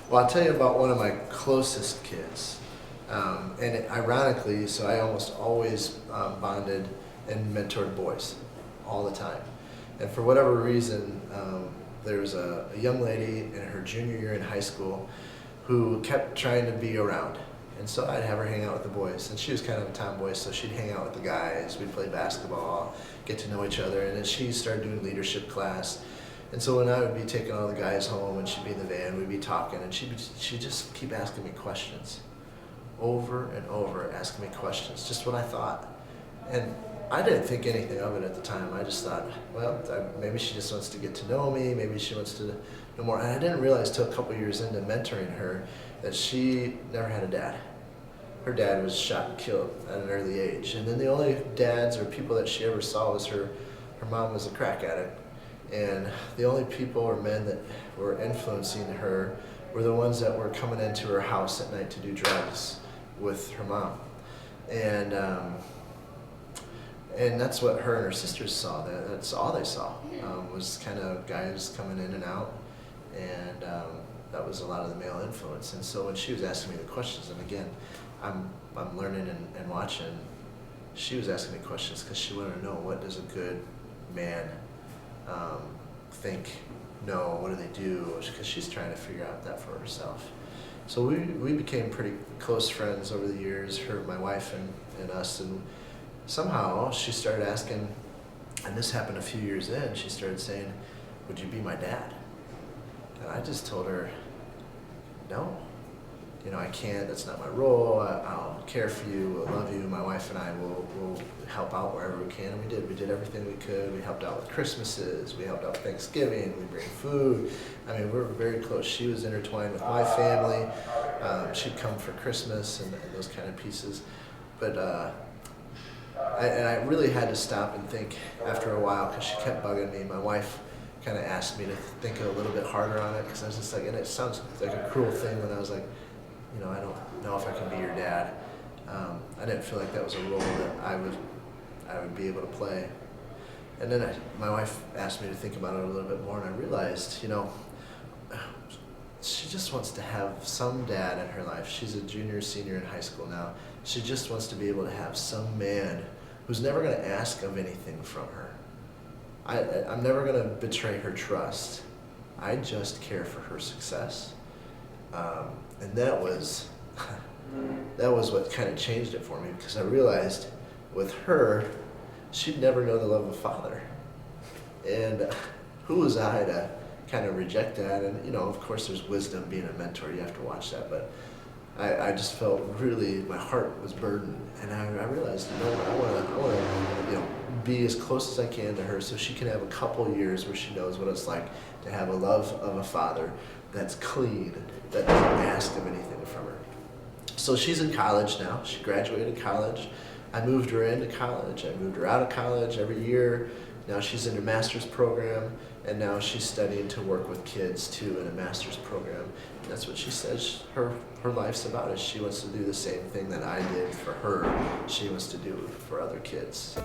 Well, I'll tell you about one of my closest kids. Ironically, so I almost always bonded and mentored boys all the time. And for whatever reason, there was a young lady in her junior year in high school who kept trying to be around. And so I'd have her hang out with the boys. And she was kind of a tomboy, so she'd hang out with the guys. We'd play basketball, get to know each other. And then she started doing leadership class. And so when I would be taking all the guys home and she'd be in the van, we'd be talking, and she'd just keep asking me questions. Over and over, asking me questions, just what I thought. And I didn't think anything of it at the time. I just thought, well, maybe she just wants to get to know me, maybe she wants to know more. And I didn't realize till a couple years into mentoring her that she never had a dad. Her dad was shot and killed at an early age. And then the only dads or people that she ever saw was her mom was a crack addict. And the only people or men that were influencing her were the ones that were coming into her house at night to do drugs with her mom. And that's what her and her sisters saw. That's all they saw, was kind of guys coming in and out. And that was a lot of the male influence. And so when she was asking me the questions, and again, I'm learning and watching, she was asking me questions because she wanted to know, what does a good man think, know, what do they do, because she's trying to figure out that for herself. So we became pretty close friends over the years, my wife and us, and somehow she started asking, and this happened a few years in, she started saying, would you be my dad? And I just told her, no. I can't, that's not my role, I'll care for you, I love you, my wife and I will help out wherever we can, and we did everything we could. We helped out with Christmases, we helped out with Thanksgiving, we bring food. I mean, we were very close. She was intertwined with my family, she'd come for Christmas and those kind of pieces. But I really had to stop and think after a while, because she kept bugging me. My wife kind of asked me to think a little bit harder on it, because I was just like, and it sounds like a cruel thing when I was like, I don't know if I can be your dad. I didn't feel like that was a role that I would be able to play. And then my wife asked me to think about it a little bit more, and I realized, she just wants to have some dad in her life. She's a junior, senior in high school now. She just wants to be able to have some man who's never going to ask of anything from her. I'm never going to betray her trust. I just care for her success. And that was what kind of changed it for me, because I realized with her, she'd never know the love of a father. And who was I to kind of reject that? And of course there's wisdom being a mentor, you have to watch that, but I just felt really, my heart was burdened, and I realized, I want to be as close as I can to her, so she can have a couple years where she knows what it's like to have a love of a father that's clean, that doesn't ask of anything from her. So she's in college now. She graduated college. I moved her into college. I moved her out of college every year. Now she's in a master's program, and now she's studying to work with kids too in a master's program. And that's what she says her life's about, is she wants to do the same thing that I did for her. She wants to do for other kids.